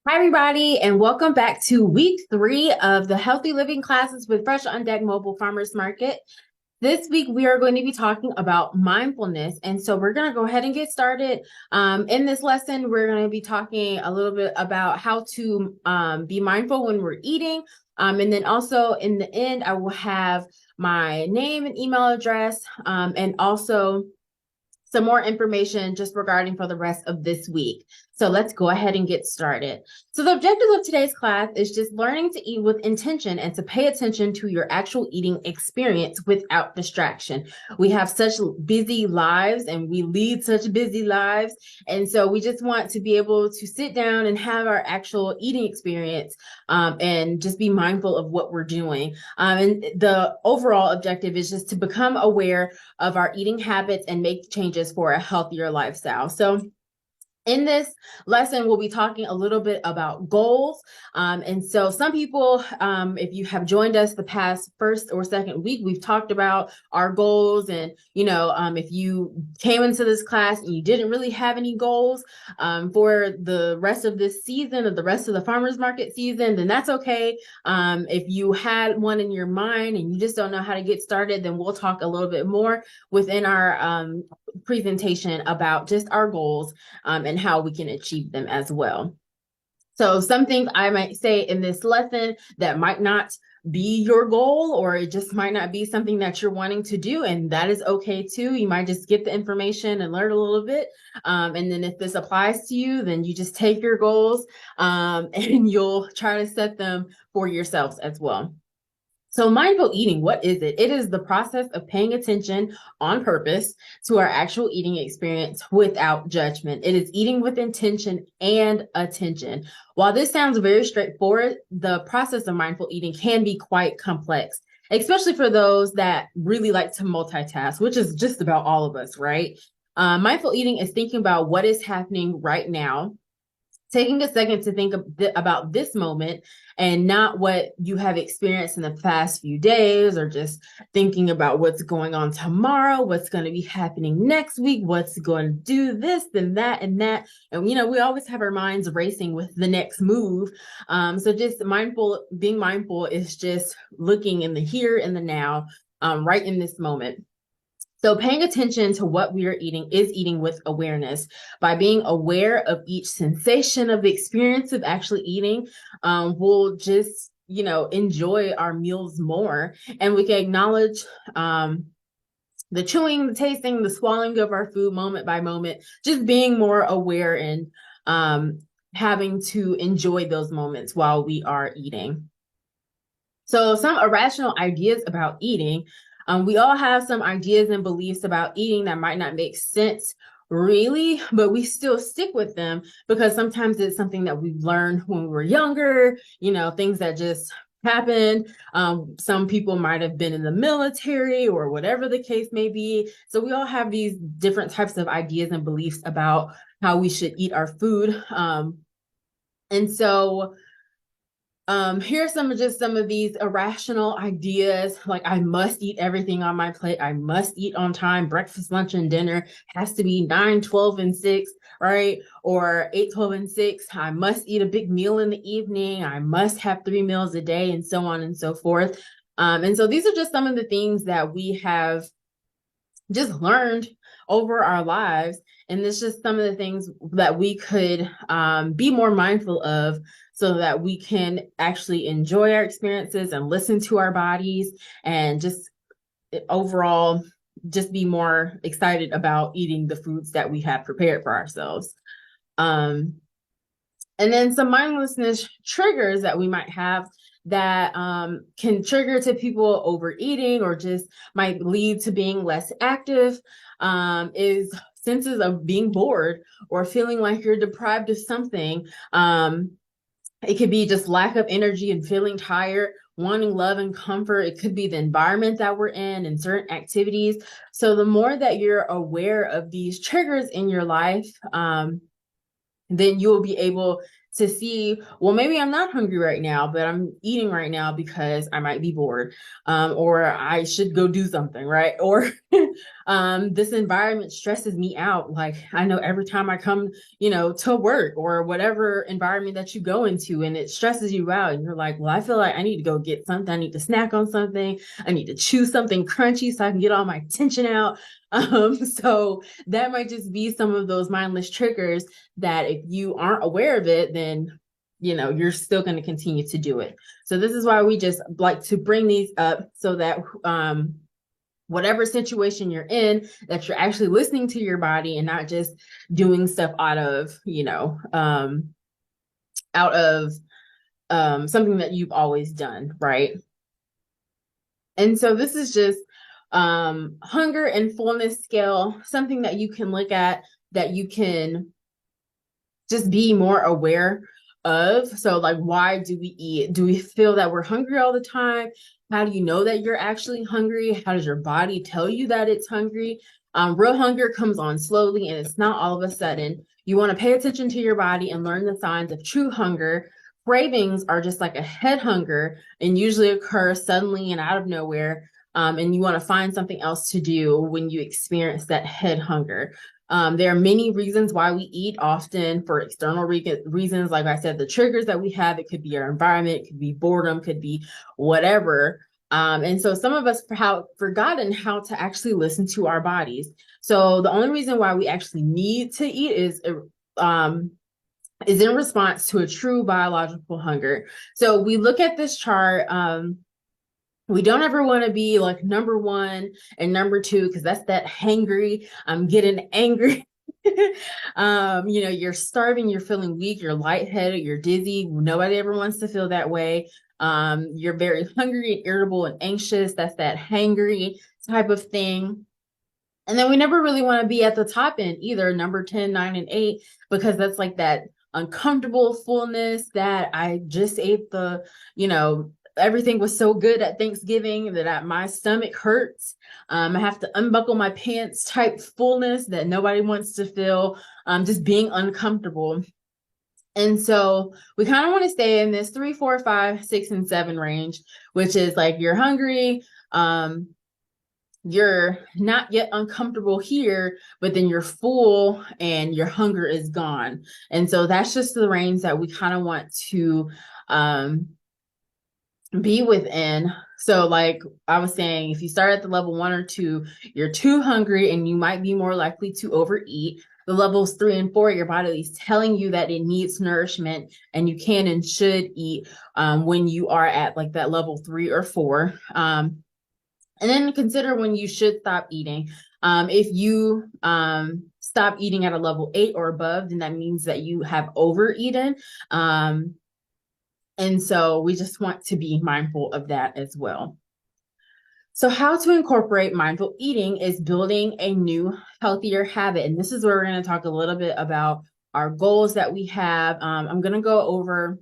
Hi, everybody, and welcome back to week 3 of the Healthy Living classes with Fresh on Deck Mobile Farmers Market. This week, we are going to be talking about mindfulness. And so we're going to go ahead and get started. In this lesson, we're going to be talking a little bit about how to be mindful when we're eating. And then also in the end, I will have my name and email address, and also some more information just regarding for the rest of this week. So let's go ahead and get started. So the objective of today's class is just learning to eat with intention and to pay attention to your actual eating experience without distraction. We have such busy lives and we lead such busy lives. And so we just want to be able to sit down and have our actual eating experience, and just be mindful of what we're doing. And the overall objective is just to become aware of our eating habits and make changes for a healthier lifestyle. So in this lesson, we'll be talking a little bit about goals. And so some people, if you have joined us the past first or second week, we've talked about our goals. And, if you came into this class and you didn't really have any goals for the rest of this season or the rest of the farmers market season, then that's okay. If you had one in your mind and you just don't know how to get started, then we'll talk a little bit more within our presentation about just our goals, and how we can achieve them as well. So some things I might say in this lesson that might not be your goal, or it just might not be something that you're wanting to do, and that is okay too. You might just get the information and learn a little bit, and then if this applies to you, then you just take your goals, and you'll try to set them for yourselves as well. So mindful eating, what is it? It is the process of paying attention on purpose to our actual eating experience without judgment. It is eating with intention and attention. While this sounds very straightforward, the process of mindful eating can be quite complex, especially for those that really like to multitask, which is just about all of us, right? Mindful eating is thinking about what is happening right now, taking a second to think about this moment and not what you have experienced in the past few days, or just thinking about what's going on tomorrow, what's going to be happening next week, what's going to do this and that and that. And, we always have our minds racing with the next move. So just being mindful is just looking in the here and the now, right in this moment. So paying attention to what we are eating is eating with awareness. By being aware of each sensation of the experience of actually eating, we'll just, enjoy our meals more. And we can acknowledge the chewing, the tasting, the swallowing of our food moment by moment, just being more aware and having to enjoy those moments while we are eating. So some irrational ideas about eating. We all have some ideas and beliefs about eating that might not make sense really, but we still stick with them because sometimes it's something that we've learned when we were younger, things that just happened. Some people might have been in the military or whatever the case may be. So we all have these different types of ideas and beliefs about how we should eat our food. And so here's some of these irrational ideas, like I must eat everything on my plate, I must eat on time, breakfast, lunch, and dinner has to be 9, 12, and 6, right? Or 8, 12, and 6. I must eat a big meal in the evening, I must have 3 meals a day, and so on and so forth. And so these are just some of the things that we have just learned over our lives. And it's just some of the things that we could be more mindful of, so that we can actually enjoy our experiences and listen to our bodies, and just overall just be more excited about eating the foods that we have prepared for ourselves. And then some mindlessness triggers that we might have that can trigger to people overeating, or just might lead to being less active, is senses of being bored or feeling like you're deprived of something. It could be just lack of energy and feeling tired, wanting love and comfort. It could be the environment that we're in and certain activities. So the more that you're aware of these triggers in your life, then you'll be able to see, well, maybe I'm not hungry right now, but I'm eating right now because I might be bored, or I should go do something, right? Or This environment stresses me out. Like I know every time I come, to work or whatever environment that you go into and it stresses you out and you're like, well, I feel like I need to go get something. I need to snack on something. I need to chew something crunchy so I can get all my tension out. So that might just be some of those mindless triggers that if you aren't aware of it, then you're still going to continue to do it. So this is why we just like to bring these up so that whatever situation you're in, that you're actually listening to your body and not just doing stuff out of something that you've always done, right? And so this is just hunger and fullness scale, something that you can look at, that you can just be more aware of. So like, why do we eat? Do we feel that we're hungry all the time? How do you know that you're actually hungry? How does your body tell you that it's hungry? Real hunger comes on slowly and it's not all of a sudden. You want to pay attention to your body and learn the signs of true hunger. Cravings are just like a head hunger and usually occur suddenly and out of nowhere. And you want to find something else to do when you experience that head hunger. There are many reasons why we eat, often for external reasons. Like I said, the triggers that we have, it could be our environment, it could be boredom, could be whatever. And so some of us have forgotten how to actually listen to our bodies. So the only reason why we actually need to eat is in response to a true biological hunger. So we look at this chart. We don't ever want to be like number one and number two, because that's that hangry. I'm getting angry. You're starving, you're feeling weak, you're lightheaded, you're dizzy. Nobody ever wants to feel that way. You're very hungry and irritable and anxious. That's that hangry type of thing. And then we never really want to be at the top end either, number 10, 9, and 8, because that's like that uncomfortable fullness that I just ate everything was so good at Thanksgiving that my stomach hurts. I have to unbuckle my pants type fullness that nobody wants to feel, just being uncomfortable. And so we kind of want to stay in this 3, 4, 5, 6, and 7 range, which is like you're hungry, you're not yet uncomfortable here, but then you're full and your hunger is gone. And so that's just the range that we kind of want to be within. So like I was saying, if you start at the level 1 or 2, you're too hungry and you might be more likely to overeat. The levels 3 and 4, your body is telling you that it needs nourishment and you can and should eat when you are at like that level 3 or 4. And then consider when you should stop eating. If you stop eating at a level 8 or above, then that means that you have overeaten. And so we just want to be mindful of that as well. So how to incorporate mindful eating is building a new, healthier habit. And this is where we're going to talk a little bit about our goals that we have. I'm going to go over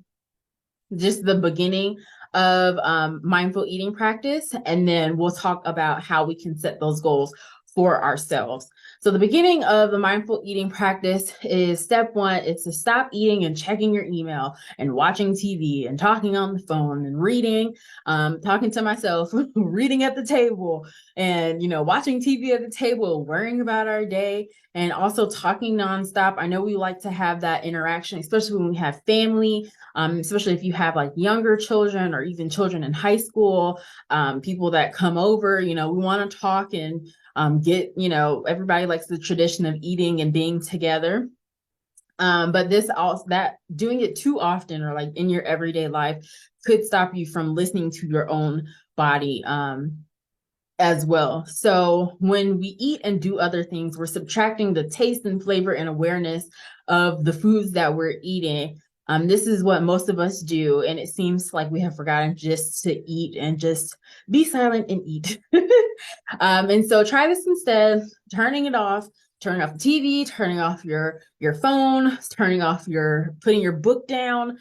just the beginning of mindful eating practice, and then we'll talk about how we can set those goals for ourselves. So the beginning of the mindful eating practice is step 1 is to stop eating and checking your email and watching TV and talking on the phone and reading, talking to myself, reading at the table and, watching TV at the table, worrying about our day, and also talking nonstop. I know we like to have that interaction, especially when we have family, especially if you have like younger children or even children in high school, people that come over, we want to talk and everybody likes the tradition of eating and being together. But that doing it too often or like in your everyday life could stop you from listening to your own body as well. So when we eat and do other things, we're subtracting the taste and flavor and awareness of the foods that we're eating. This is what most of us do, and it seems like we have forgotten just to eat and just be silent and eat. And so try this instead, turning it off, turning off the TV, turning off your phone, putting your book down,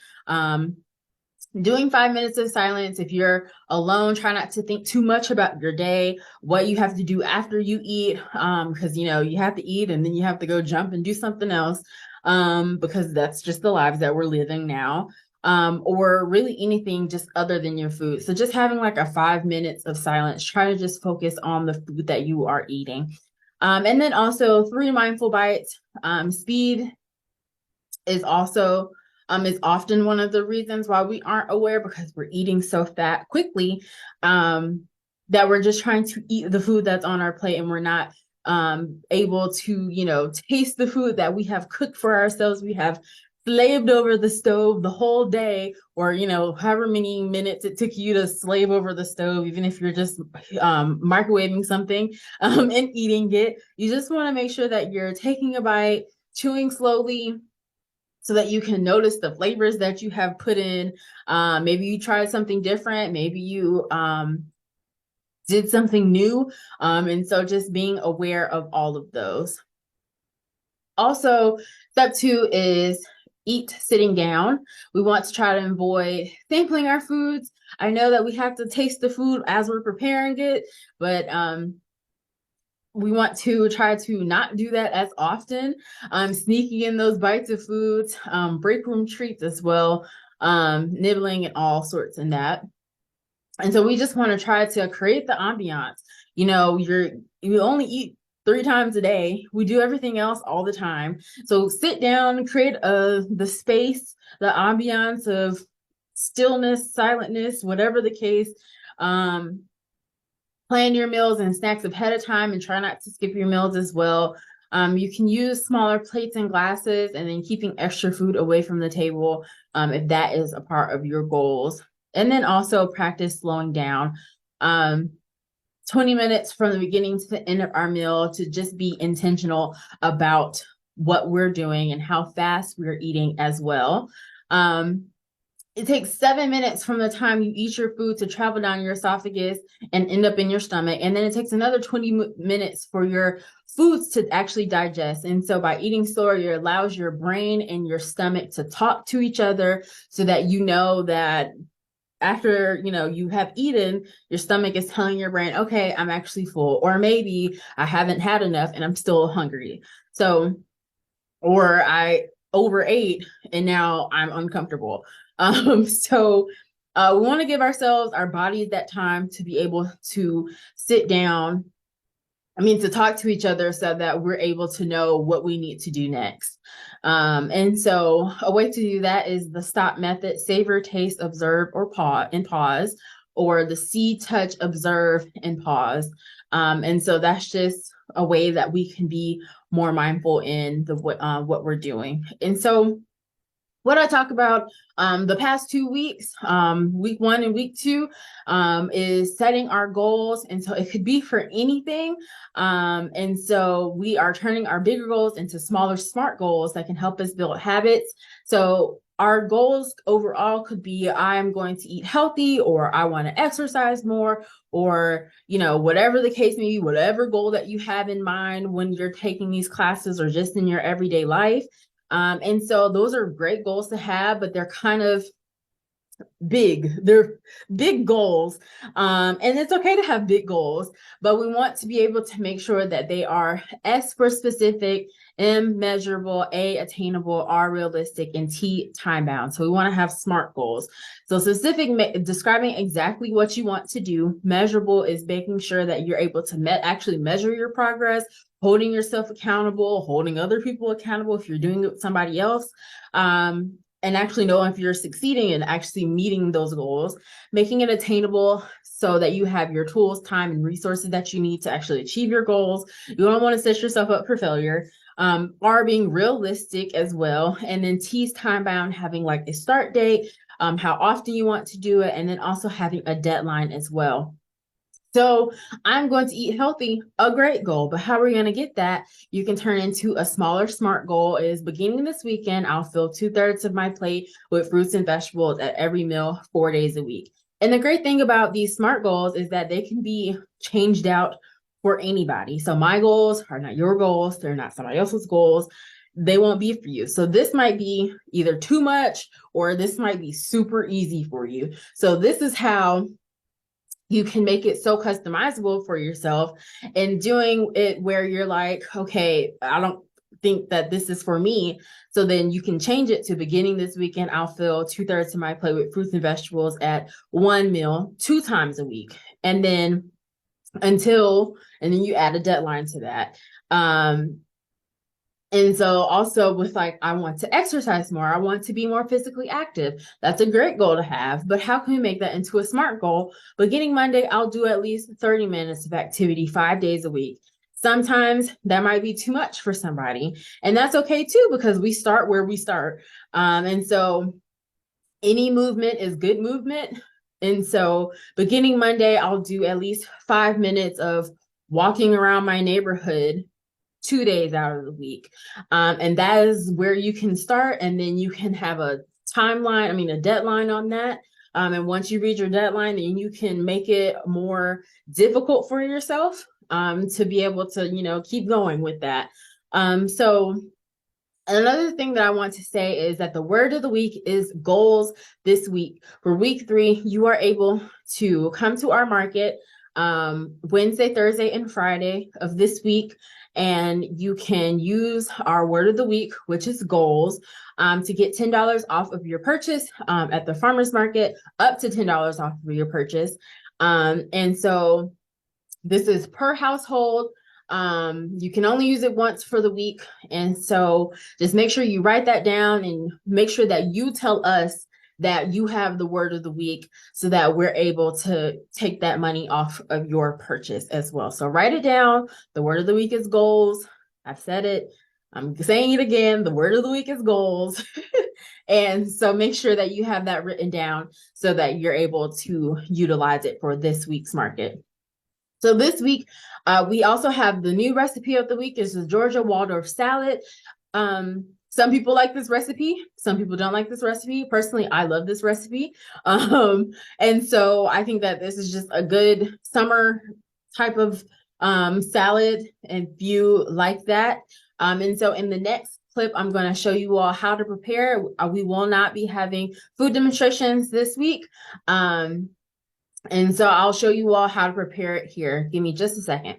doing 5 minutes of silence. If you're alone, try not to think too much about your day, what you have to do after you eat, because you have to eat and then you have to go jump and do something else, because that's just the lives that we're living now, or really anything just other than your food. So just having like a 5 minutes of silence, try to just focus on the food that you are eating. And then also 3 mindful bites. Speed is often one of the reasons why we aren't aware, because we're eating so fat quickly, that we're just trying to eat the food that's on our plate, and we're not able to taste the food that we have cooked for ourselves. We have slaved over the stove the whole day, or however many minutes it took you to slave over the stove, even if you're just microwaving something and eating it. You just want to make sure that you're taking a bite, chewing slowly, so that you can notice the flavors that you have put in. Maybe you tried something different. Maybe you did something new. And so just being aware of all of those. Also, step 2 is eat sitting down. We want to try to avoid sampling our foods. I know that we have to taste the food as we're preparing it, but we want to try to not do that as often. Sneaking in those bites of foods, break room treats as well, nibbling and all sorts in that. And so we just want to try to create the ambiance. You only eat 3 times a day. We do everything else all the time. So sit down, create the space, the ambiance of stillness, silentness, whatever the case. Plan your meals and snacks ahead of time, and try not to skip your meals as well. You can use smaller plates and glasses, and then keeping extra food away from the table if that is a part of your goals. And then also practice slowing down. 20 minutes from the beginning to the end of our meal, to just be intentional about what we're doing and how fast we're eating as well. It takes 7 minutes from the time you eat your food to travel down your esophagus and end up in your stomach. And then it takes another 20 minutes for your foods to actually digest. And so by eating slower, it allows your brain and your stomach to talk to each other, so that you know that after you have eaten, your stomach is telling your brain, okay, I'm actually full, or maybe I haven't had enough and I'm still hungry. Or I overate and now I'm uncomfortable. So we want to give our bodies that time to be able to sit down, to talk to each other, so that we're able to know what we need to do next. And so a way to do that is the STOP method: savor, taste, observe, or pause, or the see, touch, observe, and pause. And so that's just a way that we can be more mindful in what we're doing. And so what I talk about the past 2 weeks, week 1 and week 2, is setting our goals. And so it could be for anything. And so we are turning our bigger goals into smaller, smart goals that can help us build habits. So our goals overall could be, I'm going to eat healthy, or I want to exercise more, or, whatever the case may be, whatever goal that you have in mind when you're taking these classes or just in your everyday life. And so those are great goals to have, but they're kind of big. They're big goals. And it's okay to have big goals, but we want to be able to make sure that they are S for specific, M measurable, A attainable, R realistic, and T time bound. So we want to have SMART goals. So specific, describing exactly what you want to do. Measurable is making sure that you're able to actually measure your progress, holding yourself accountable, holding other people accountable if you're doing it with somebody else. And actually know if you're succeeding and actually meeting those goals. Making it attainable, so that you have your tools, time, and resources that you need to actually achieve your goals. You don't want to set yourself up for failure. R being realistic as well. And then T's time bound, having like a start date, how often you want to do it, and then also having a deadline as well. So I'm going to eat healthy, a great goal, but how are we going to get that? You can turn into a smaller SMART goal. Is beginning this weekend, I'll fill 2/3 of my plate with fruits and vegetables at every meal 4 days a week. And the great thing about these SMART goals is that they can be changed out for anybody. So my goals are not your goals. They're not somebody else's goals. They won't be for you. So this might be either too much, or this might be super easy for you. So this is how you can make it so customizable for yourself, and doing it where you're like, okay, I don't think that this is for me. So then you can change it to, beginning this weekend, I'll fill 2/3 of my plate with fruits and vegetables at one meal 2 times a week. And then and then you add a deadline to that. And so also with like, I want to exercise more. I want to be more physically active. That's a great goal to have, but how can we make that into a SMART goal? Beginning Monday, I'll do at least 30 minutes of activity 5 days a week. Sometimes that might be too much for somebody, and that's okay too, because we start where we start. And so any movement is good movement. And so beginning Monday, I'll do at least 5 minutes of walking around my neighborhood 2 days out of the week. And that is where you can start. And then you can have a a deadline on that. And once you reach your deadline, then you can make it more difficult for yourself to be able to, keep going with that. So another thing that I want to say is that the word of the week is goals this week. For week 3, you are able to come to our market Wednesday, Thursday, and Friday of this week. And you can use our word of the week, which is goals, to get $10 off of your purchase at the farmer's market, up to $10 off of your purchase. And so this is per household. You can only use it once for the week. And so just make sure you write that down and make sure that you tell us that you have the word of the week so that we're able to take that money off of your purchase as well. So write it down. The word of the week is goals. I've said it. I'm saying it again. The word of the week is goals. And so make sure that you have that written down so that you're able to utilize it for this week's market. So this week, we also have the new recipe of the week is the Georgia Waldorf salad. Some people like this recipe. Some people don't like this recipe. Personally, I love this recipe. And so I think that this is just a good summer type of salad, if you like that. And so in the next clip, I'm going to show you all how to prepare. We will not be having food demonstrations this week. And so I'll show you all how to prepare it here. Give me just a second.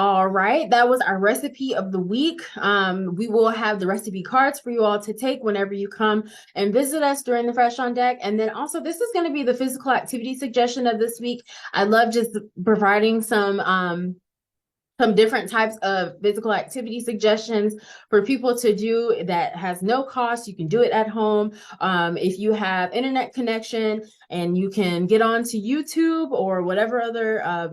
All right, that was our recipe of the week. We will have the recipe cards for you all to take whenever you come and visit us during the Fresh on Deck. And then also, this is going to be the physical activity suggestion of this week. I love just providing some different types of physical activity suggestions for people to do that has no cost. You can do it at home. If you have internet connection and you can get onto YouTube or whatever other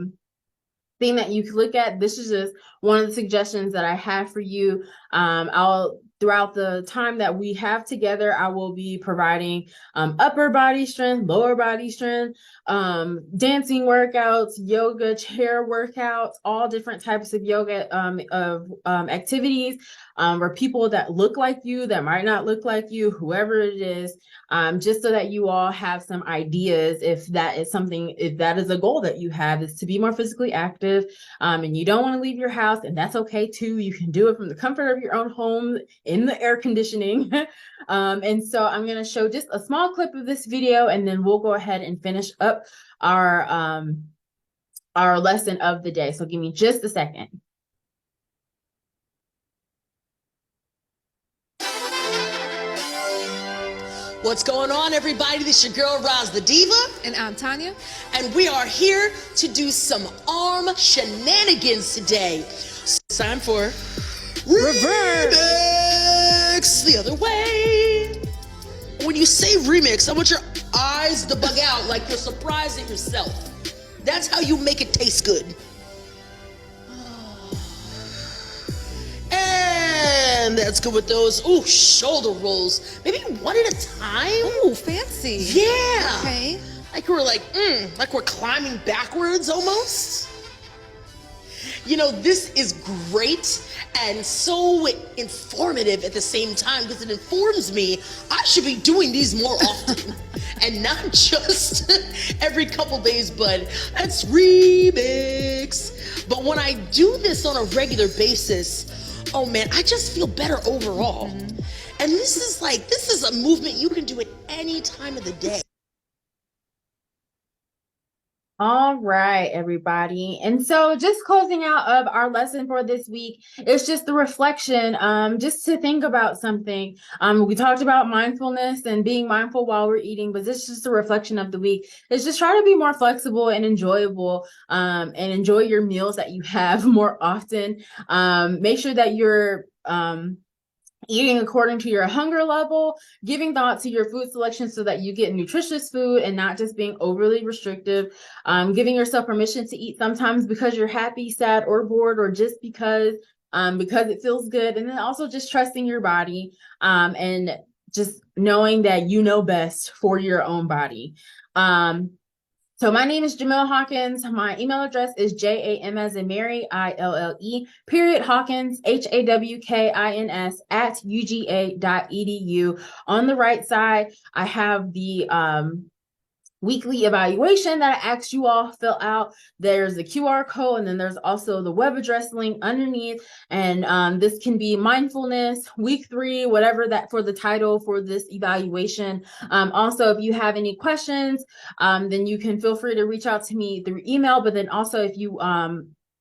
thing that you can look at, this is just one of the suggestions that I have for you. I'll throughout the time that we have together, I will be providing upper body strength, lower body strength, dancing workouts, yoga, chair workouts, all different types of yoga activities for people that look like you, that might not look like you, whoever it is, just so that you all have some ideas if that is something, if that is a goal that you have, is to be more physically active, and you don't want to leave your house, and that's okay too. You can do it from the comfort of your own home in the air conditioning. And so I'm going to show just a small clip of this video, and then we'll go ahead and finish up our lesson of the day. So give me just a second. What's going on, everybody? This is your girl, Roz the Diva. And I'm Tanya. And we are here to do some arm shenanigans today. So it's time for Remix the other way. When you say remix, I want your eyes to bug out like you're surprised at yourself. That's how you make it taste good. And that's good with those. Ooh, shoulder rolls. Maybe one at a time. Ooh, fancy. Yeah. Okay. Like we're climbing backwards almost. You know, this is great and so informative at the same time because it informs me I should be doing these more often and not just every couple days, but that's remix. But when I do this on a regular basis, oh man, I just feel better overall. Mm-hmm. And this is a movement you can do at any time of the day. All right, everybody. And so just closing out of our lesson for this week, it's just the reflection, just to think about something. We talked about mindfulness and being mindful while we're eating, but this is just a reflection of the week. It's just try to be more flexible and enjoyable, and enjoy your meals that you have more often. Make sure that you're, eating according to your hunger level, giving thought to your food selection so that you get nutritious food and not just being overly restrictive, giving yourself permission to eat sometimes because you're happy, sad, or bored, or just because it feels good. And then also just trusting your body, and just knowing that you know best for your own body. So my name is Jamil Hawkins. My email address is JAM as in Mary, ILLE, Hawkins, HAWKINS @UGA.edu. On the right side, I have the weekly evaluation that I asked you all fill out. There's the QR code, and then there's also the web address link underneath. And this can be mindfulness, week 3, whatever that for the title for this evaluation. Also, if you have any questions, then you can feel free to reach out to me through email. But then also, if you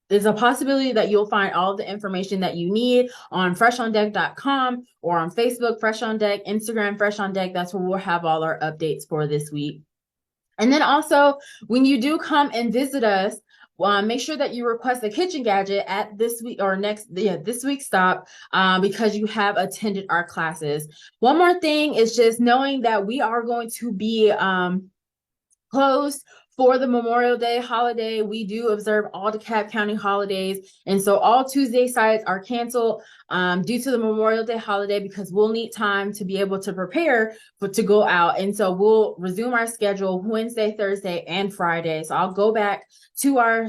there's a possibility that you'll find all the information that you need on freshondeck.com or on Facebook, Fresh on Deck, Instagram, Fresh on Deck. That's where we'll have all our updates for this week. And then also, when you do come and visit us, make sure that you request a kitchen gadget at this week or this week's stop, because you have attended our classes. One more thing is just knowing that we are going to be closed for the Memorial Day holiday. We do observe all DeKalb County holidays. And so all Tuesday sites are canceled due to the Memorial Day holiday, because we'll need time to be able to prepare to go out. And so we'll resume our schedule Wednesday, Thursday, and Friday. So I'll go back to our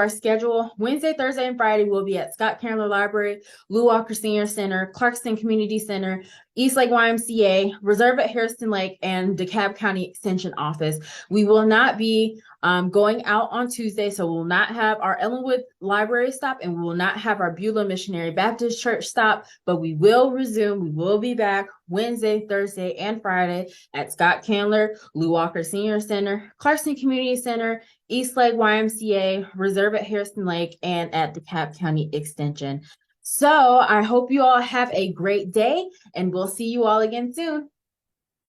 schedule. Wednesday, Thursday, and Friday we'll be at Scott Candler Library, Lou Walker Senior Center, Clarkston Community Center, East Lake YMCA, Reserve at Harrison Lake, and DeKalb County Extension Office. We will not be going out on Tuesday, so we'll not have our Ellenwood Library stop, and we will not have our Beulah Missionary Baptist Church stop, but we will resume. We will be back Wednesday, Thursday, and Friday at Scott Candler, Lou Walker Senior Center, Clarkston Community Center, East Lake YMCA, Reserve at Harrison Lake, and at DeKalb County Extension. So I hope you all have a great day, and we'll see you all again soon.